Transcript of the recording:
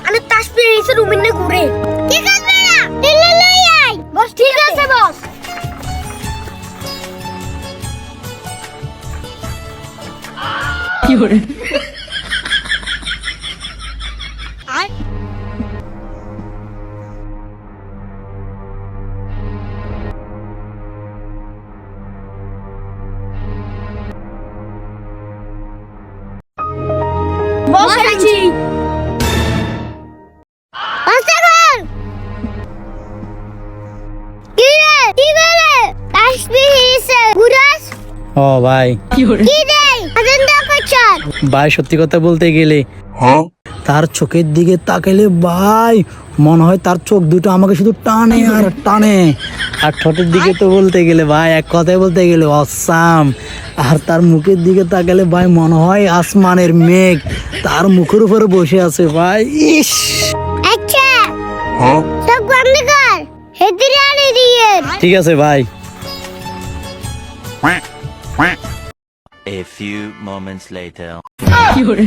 আমি তাসবিহ এসে রুমিন না ঘুরে কি কাজ না দিলে লই আই বস ঠিক আছে বস কি হরে আই বসেছি ও ভাই ভাই সত্যি কথা বলতে গেলে তার চোখের দিকে তাকাইলে ভাই মনে হয় তার চোখ দুটো আমাকে শুধু টানে আর টানে। আর ঠোঁটের দিকে তো বলতে গেলে ভাই এক কথায় বলতে গেলে অসাম। আর তার মুখের দিকে তাকালে ভাই মনে হয় আসমানের মেঘ তার মুখের উপরে বসে আছে ভাই। ইস আচ্ছা সব বন্ধ কর হেদিরে আনি দিয়ে ঠিক আছে ভাই। A few moments later. কি হরে